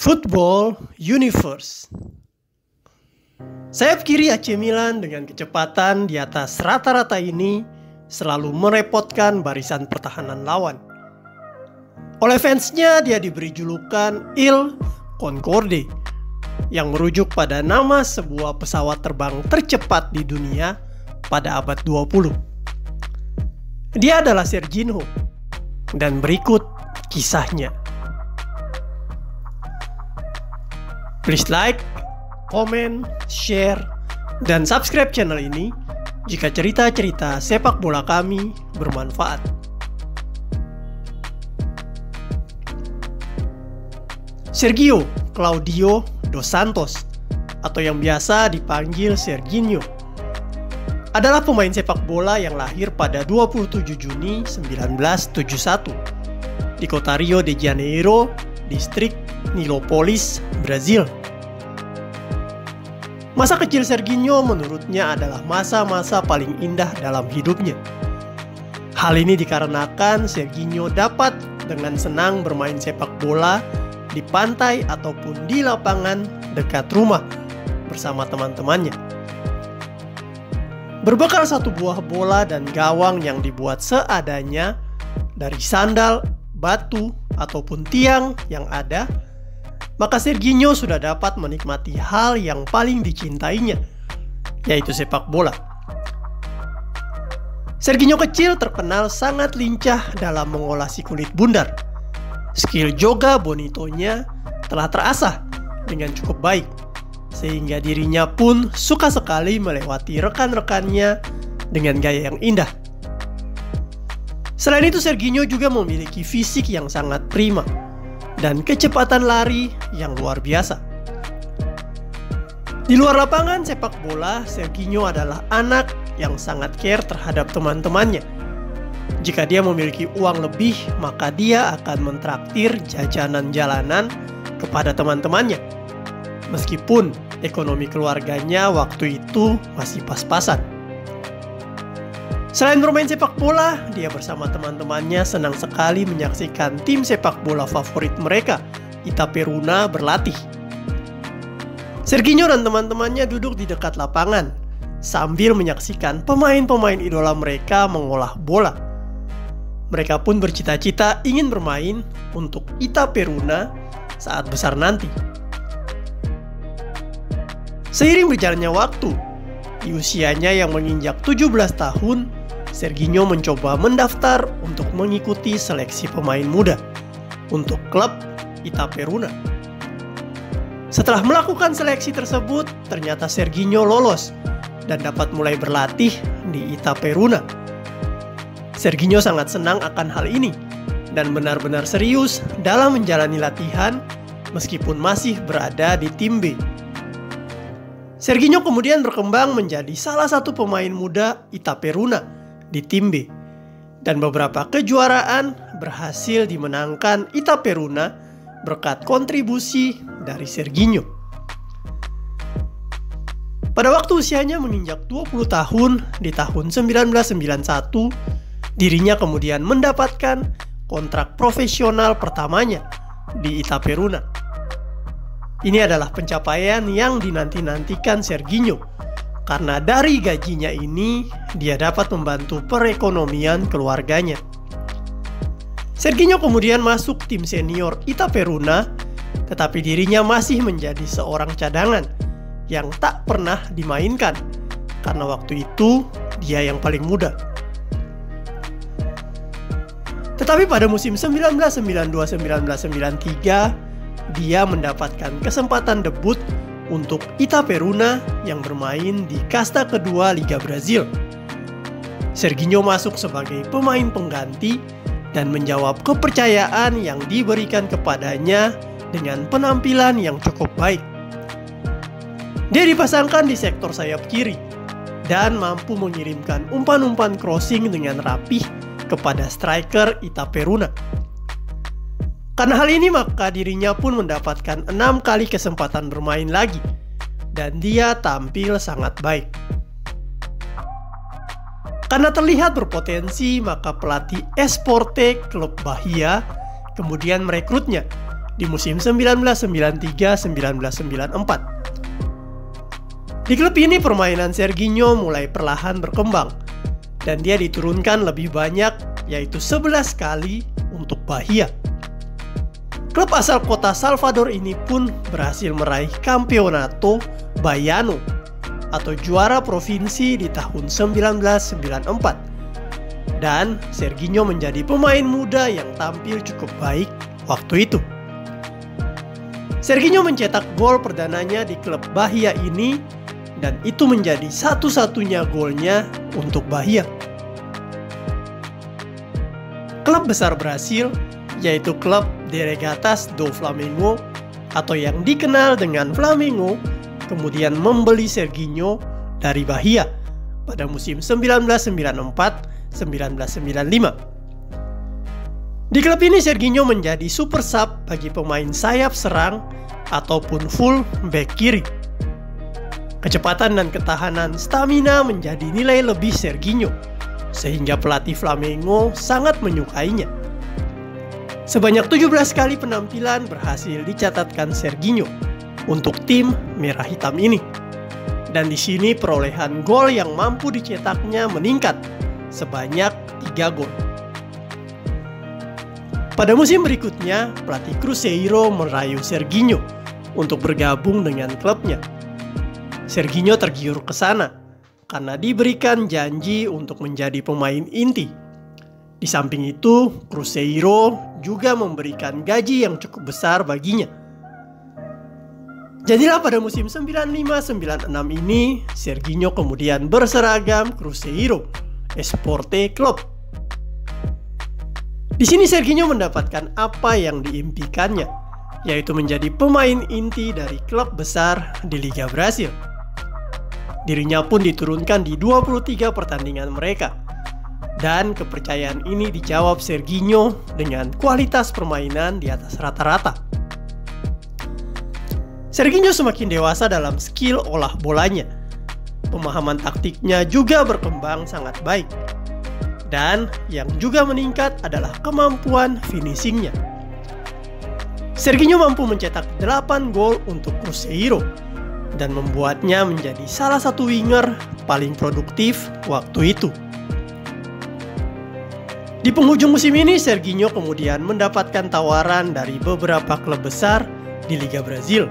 Football Universe. Sayap kiri AC Milan dengan kecepatan di atas rata-rata ini selalu merepotkan barisan pertahanan lawan. Oleh fansnya dia diberi julukan Il Concorde, yang merujuk pada nama sebuah pesawat terbang tercepat di dunia pada abad 20. Dia adalah Serginho, dan berikut kisahnya. Please like, comment, share, dan subscribe channel ini jika cerita-cerita sepak bola kami bermanfaat. Sergio Claudio dos Santos, atau yang biasa dipanggil Serginho, adalah pemain sepak bola yang lahir pada 27 Juni 1971 di kota Rio de Janeiro, distrik Nilópolis, Brazil. Masa kecil Serginho menurutnya adalah masa-masa paling indah dalam hidupnya. Hal ini dikarenakan Serginho dapat dengan senang bermain sepak bola di pantai ataupun di lapangan dekat rumah bersama teman-temannya. Berbekal satu buah bola dan gawang yang dibuat seadanya dari sandal, batu, ataupun tiang yang ada, maka Serginho sudah dapat menikmati hal yang paling dicintainya, yaitu sepak bola. Serginho kecil terkenal sangat lincah dalam mengolah si kulit bundar. Skill joga bonitonya telah terasah dengan cukup baik, sehingga dirinya pun suka sekali melewati rekan-rekannya dengan gaya yang indah. Selain itu, Serginho juga memiliki fisik yang sangat prima dan kecepatan lari yang luar biasa. Di luar lapangan sepak bola, Serginho adalah anak yang sangat care terhadap teman-temannya. Jika dia memiliki uang lebih, maka dia akan mentraktir jajanan jalanan kepada teman-temannya, meskipun ekonomi keluarganya waktu itu masih pas-pasan. Selain bermain sepak bola, dia bersama teman-temannya senang sekali menyaksikan tim sepak bola favorit mereka, Itaperuna, berlatih. Serginho dan teman-temannya duduk di dekat lapangan sambil menyaksikan pemain-pemain idola mereka mengolah bola. Mereka pun bercita-cita ingin bermain untuk Itaperuna saat besar nanti. Seiring berjalannya waktu, di usianya yang menginjak 17 tahun, Serginho mencoba mendaftar untuk mengikuti seleksi pemain muda untuk klub Itaperuna. Setelah melakukan seleksi tersebut, ternyata Serginho lolos dan dapat mulai berlatih di Itaperuna. Serginho sangat senang akan hal ini dan benar-benar serius dalam menjalani latihan meskipun masih berada di tim B. Serginho kemudian berkembang menjadi salah satu pemain muda Itaperuna di tim B, dan beberapa kejuaraan berhasil dimenangkan Itaperuna berkat kontribusi dari Serginho. Pada waktu usianya menginjak 20 tahun di tahun 1991, dirinya kemudian mendapatkan kontrak profesional pertamanya di Itaperuna. Ini adalah pencapaian yang dinanti-nantikan Serginho, karena dari gajinya ini dia dapat membantu perekonomian keluarganya. Serginho kemudian masuk tim senior Itaperuna, tetapi dirinya masih menjadi seorang cadangan yang tak pernah dimainkan, karena waktu itu dia yang paling muda. Tetapi pada musim 1992-1993, dia mendapatkan kesempatan debut untuk Itaperuna yang bermain di kasta kedua Liga Brazil. Serginho masuk sebagai pemain pengganti dan menjawab kepercayaan yang diberikan kepadanya dengan penampilan yang cukup baik. Dia dipasangkan di sektor sayap kiri dan mampu mengirimkan umpan-umpan crossing dengan rapih kepada striker Itaperuna. Karena hal ini, maka dirinya pun mendapatkan 6 kali kesempatan bermain lagi, dan dia tampil sangat baik. Karena terlihat berpotensi, maka pelatih Esporte Klub Bahia kemudian merekrutnya di musim 1993-1994. Di klub ini permainan Serginho mulai perlahan berkembang dan dia diturunkan lebih banyak, yaitu 11 kali untuk Bahia. Klub asal kota Salvador ini pun berhasil meraih Campeonato Baiano atau juara provinsi di tahun 1994. Dan Serginho menjadi pemain muda yang tampil cukup baik waktu itu. Serginho mencetak gol perdananya di klub Bahia ini dan itu menjadi satu-satunya golnya untuk Bahia. Klub besar Brasil yaitu klub De Regatas do Flamengo atau yang dikenal dengan Flamengo kemudian membeli Serginho dari Bahia pada musim 1994-1995. Di klub ini Serginho menjadi super sub bagi pemain sayap serang ataupun full back kiri. Kecepatan dan ketahanan stamina menjadi nilai lebih Serginho, sehingga pelatih Flamengo sangat menyukainya. Sebanyak 17 kali penampilan berhasil dicatatkan Serginho untuk tim merah hitam ini. Dan di sini perolehan gol yang mampu dicetaknya meningkat sebanyak 3 gol. Pada musim berikutnya, pelatih Cruzeiro merayu Serginho untuk bergabung dengan klubnya. Serginho tergiur ke sana karena diberikan janji untuk menjadi pemain inti. Di samping itu, Cruzeiro juga memberikan gaji yang cukup besar baginya. Jadilah pada musim 95-96 ini, Serginho kemudian berseragam Cruzeiro Esporte Club. Di sini Serginho mendapatkan apa yang diimpikannya, yaitu menjadi pemain inti dari klub besar di Liga Brasil. Dirinya pun diturunkan di 23 pertandingan mereka. Dan kepercayaan ini dijawab Serginho dengan kualitas permainan di atas rata-rata. Serginho semakin dewasa dalam skill olah bolanya. Pemahaman taktiknya juga berkembang sangat baik. Dan yang juga meningkat adalah kemampuan finishingnya. Serginho mampu mencetak 8 gol untuk Cruzeiro dan membuatnya menjadi salah satu winger paling produktif waktu itu. Di penghujung musim ini, Serginho kemudian mendapatkan tawaran dari beberapa klub besar di Liga Brasil.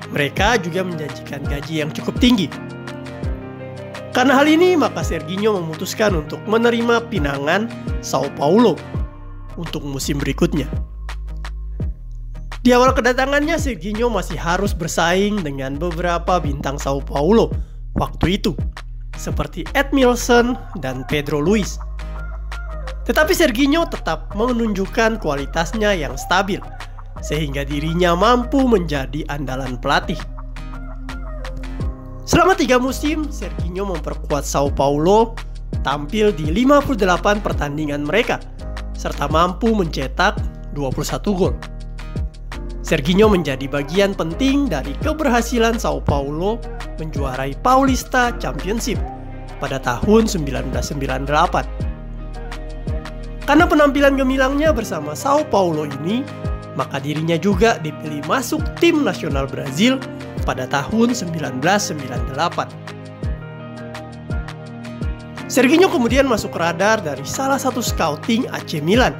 Mereka juga menjanjikan gaji yang cukup tinggi. Karena hal ini, maka Serginho memutuskan untuk menerima pinangan Sao Paulo untuk musim berikutnya. Di awal kedatangannya, Serginho masih harus bersaing dengan beberapa bintang Sao Paulo waktu itu, seperti Edmilson dan Pedro Luis. Tetapi Serginho tetap menunjukkan kualitasnya yang stabil, sehingga dirinya mampu menjadi andalan pelatih. Selama 3 musim, Serginho memperkuat Sao Paulo, tampil di 58 pertandingan mereka, serta mampu mencetak 21 gol. Serginho menjadi bagian penting dari keberhasilan Sao Paulo menjuarai Paulista Championship pada tahun 1998. Karena penampilan gemilangnya bersama Sao Paulo ini, maka dirinya juga dipilih masuk tim nasional Brazil pada tahun 1998. Serginho kemudian masuk radar dari salah satu scouting AC Milan.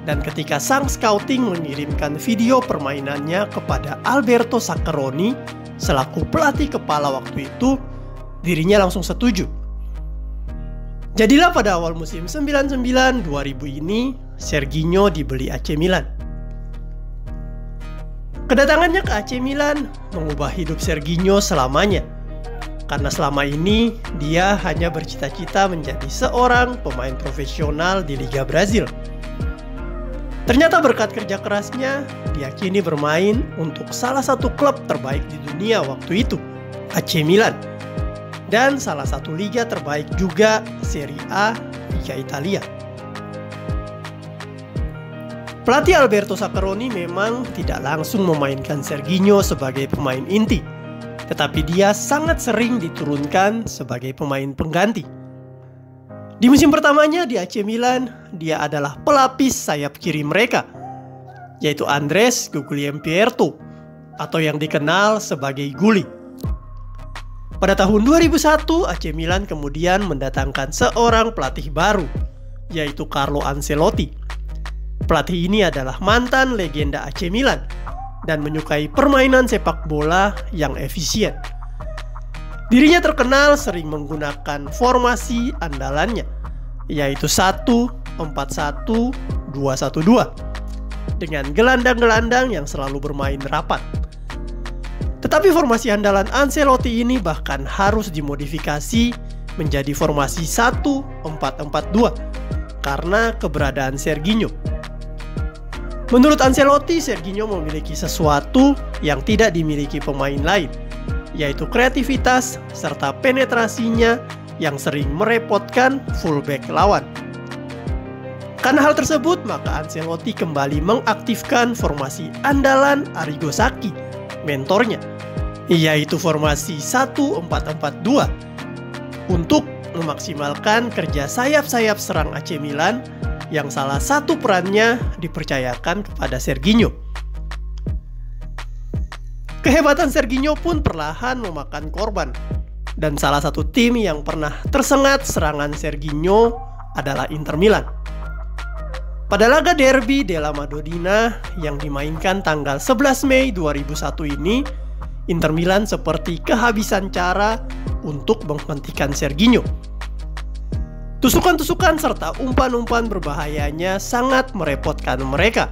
Dan ketika sang scouting mengirimkan video permainannya kepada Alberto Zaccheroni selaku pelatih kepala waktu itu, dirinya langsung setuju. Jadilah pada awal musim 99-2000 ini, Serginho dibeli AC Milan. Kedatangannya ke AC Milan mengubah hidup Serginho selamanya. Karena selama ini, dia hanya bercita-cita menjadi seorang pemain profesional di Liga Brasil. Ternyata berkat kerja kerasnya, dia kini bermain untuk salah satu klub terbaik di dunia waktu itu, AC Milan. Dan salah satu liga terbaik juga, Serie A, Liga Italia. Pelatih Alberto Zaccheroni memang tidak langsung memainkan Serginho sebagai pemain inti, tetapi dia sangat sering diturunkan sebagai pemain pengganti. Di musim pertamanya di AC Milan, dia adalah pelapis sayap kiri mereka. yaitu Andres Guglielminerto atau yang dikenal sebagai Gulli. Pada tahun 2001, AC Milan kemudian mendatangkan seorang pelatih baru, yaitu Carlo Ancelotti. Pelatih ini adalah mantan legenda AC Milan dan menyukai permainan sepak bola yang efisien. Dirinya terkenal sering menggunakan formasi andalannya, yaitu 1-4-1-2-1-2 dengan gelandang-gelandang yang selalu bermain rapat. Tetapi formasi andalan Ancelotti ini bahkan harus dimodifikasi menjadi formasi 1-4-4-2 karena keberadaan Serginho. Menurut Ancelotti, Serginho memiliki sesuatu yang tidak dimiliki pemain lain, yaitu kreativitas serta penetrasinya yang sering merepotkan fullback lawan. Karena hal tersebut, maka Ancelotti kembali mengaktifkan formasi andalan Arrigo Sacchi, mentornya, yaitu formasi 1-4-4-2 untuk memaksimalkan kerja sayap-sayap serang AC Milan yang salah satu perannya dipercayakan kepada Serginho. Kehebatan Serginho pun perlahan memakan korban, dan salah satu tim yang pernah tersengat serangan Serginho adalah Inter Milan. Pada laga derby della Madonnina yang dimainkan tanggal 11 Mei 2001 ini, Inter Milan seperti kehabisan cara untuk menghentikan Serginho. Tusukan-tusukan serta umpan-umpan berbahayanya sangat merepotkan mereka.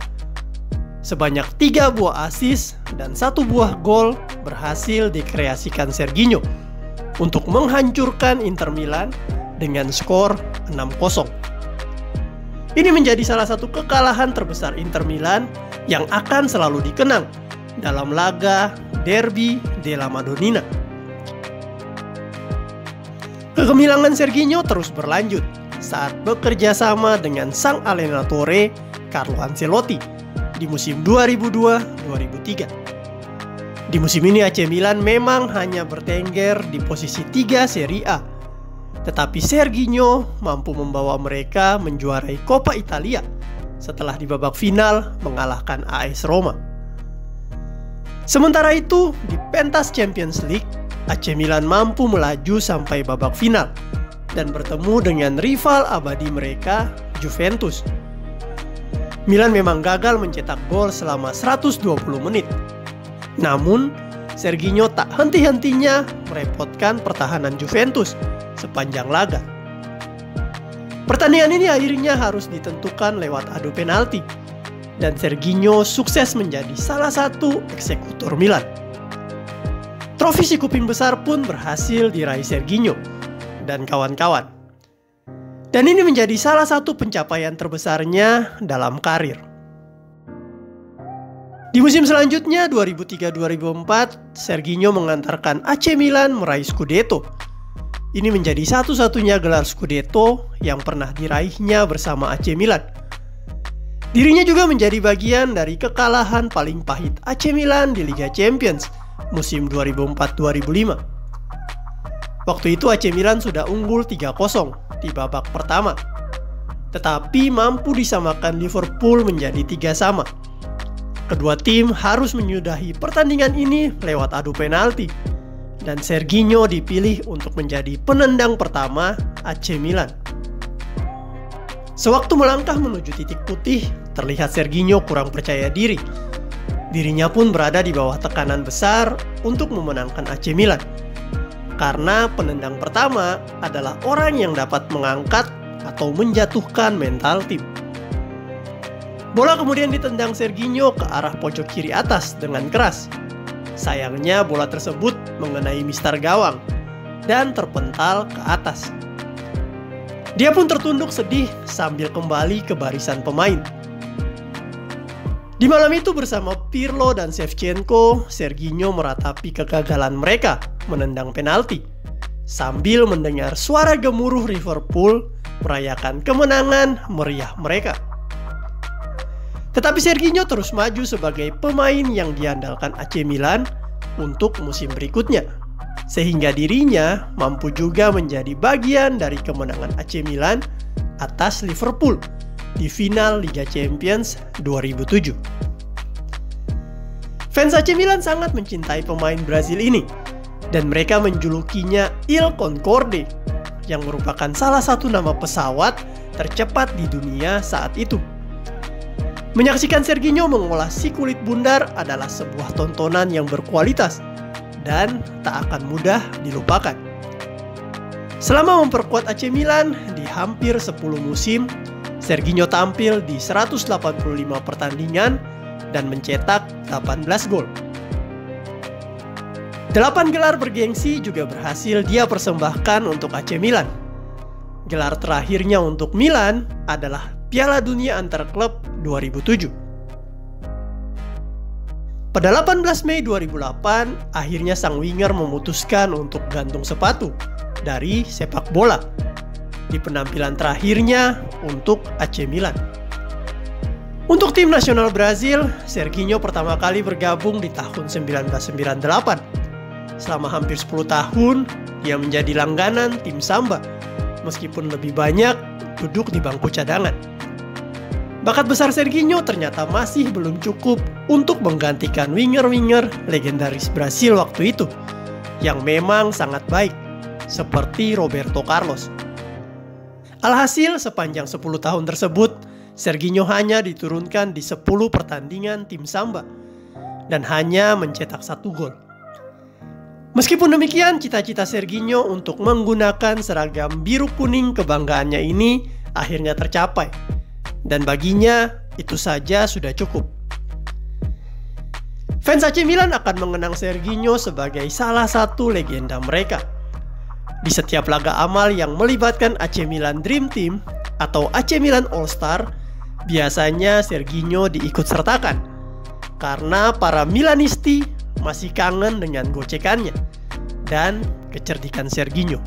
Sebanyak 3 buah assist dan 1 buah gol berhasil dikreasikan Serginho untuk menghancurkan Inter Milan dengan skor 6-0. Ini menjadi salah satu kekalahan terbesar Inter Milan yang akan selalu dikenang dalam laga derby della Madonnina. Kegemilangan Serginho terus berlanjut saat bekerja sama dengan sang allenatore Carlo Ancelotti di musim 2002-2003. Di musim ini AC Milan memang hanya bertengger di posisi 3 Serie A, tetapi Serginho mampu membawa mereka menjuarai Coppa Italia setelah di babak final mengalahkan AS Roma. Sementara itu, di pentas Champions League, AC Milan mampu melaju sampai babak final dan bertemu dengan rival abadi mereka, Juventus. Milan memang gagal mencetak gol selama 120 menit. Namun, Serginho tak henti-hentinya merepotkan pertahanan Juventus sepanjang laga. Pertandingan ini akhirnya harus ditentukan lewat adu penalti, dan Serginho sukses menjadi salah satu eksekutor Milan. Trofi si kuping besar pun berhasil diraih Serginho dan kawan-kawan. Dan ini menjadi salah satu pencapaian terbesarnya dalam karir. Di musim selanjutnya 2003-2004, Serginho mengantarkan AC Milan meraih Scudetto. Ini menjadi satu-satunya gelar Scudetto yang pernah diraihnya bersama AC Milan. Dirinya juga menjadi bagian dari kekalahan paling pahit AC Milan di Liga Champions musim 2004-2005. Waktu itu AC Milan sudah unggul 3-0 di babak pertama, tetapi mampu disamakan Liverpool menjadi 3-3. Kedua tim harus menyudahi pertandingan ini lewat adu penalti, dan Serginho dipilih untuk menjadi penendang pertama AC Milan. Sewaktu melangkah menuju titik putih, terlihat Serginho kurang percaya diri. Dirinya pun berada di bawah tekanan besar untuk memenangkan AC Milan, karena penendang pertama adalah orang yang dapat mengangkat atau menjatuhkan mental tim. Bola kemudian ditendang Serginho ke arah pojok kiri atas dengan keras. Sayangnya bola tersebut mengenai mistar gawang dan terpental ke atas. Dia pun tertunduk sedih sambil kembali ke barisan pemain. Di malam itu bersama Pirlo dan Shevchenko, Serginho meratapi kegagalan mereka menendang penalti sambil mendengar suara gemuruh Liverpool merayakan kemenangan meriah mereka. Tetapi Serginho terus maju sebagai pemain yang diandalkan AC Milan untuk musim berikutnya, sehingga dirinya mampu juga menjadi bagian dari kemenangan AC Milan atas Liverpool di final Liga Champions 2007. Fans AC Milan sangat mencintai pemain Brazil ini, dan mereka menjulukinya Il Concorde, yang merupakan salah satu nama pesawat tercepat di dunia saat itu. Menyaksikan Serginho mengolah si kulit bundar adalah sebuah tontonan yang berkualitas dan tak akan mudah dilupakan. Selama memperkuat AC Milan di hampir 10 musim, Serginho tampil di 185 pertandingan dan mencetak 18 gol. 8 gelar bergengsi juga berhasil dia persembahkan untuk AC Milan. Gelar terakhirnya untuk Milan adalah Piala Dunia Antar Klub 2007. Pada 18 Mei 2008, akhirnya sang winger memutuskan untuk gantung sepatu dari sepak bola di penampilan terakhirnya untuk AC Milan. Untuk tim nasional Brazil, Serginho pertama kali bergabung di tahun 1998. Selama hampir 10 tahun, dia menjadi langganan tim Samba, meskipun lebih banyak duduk di bangku cadangan. Bakat besar Serginho ternyata masih belum cukup untuk menggantikan winger-winger legendaris Brasil waktu itu, yang memang sangat baik, seperti Roberto Carlos. Alhasil, sepanjang 10 tahun tersebut, Serginho hanya diturunkan di 10 pertandingan tim Samba, dan hanya mencetak 1 gol. Meskipun demikian, cita-cita Serginho untuk menggunakan seragam biru kuning kebanggaannya ini akhirnya tercapai. Dan baginya, itu saja sudah cukup. Fans AC Milan akan mengenang Serginho sebagai salah satu legenda mereka. Di setiap laga amal yang melibatkan AC Milan Dream Team atau AC Milan All Star, biasanya Serginho diikut-sertakan. Karena para Milanisti masih kangen dengan gocekannya dan kecerdikan Serginho.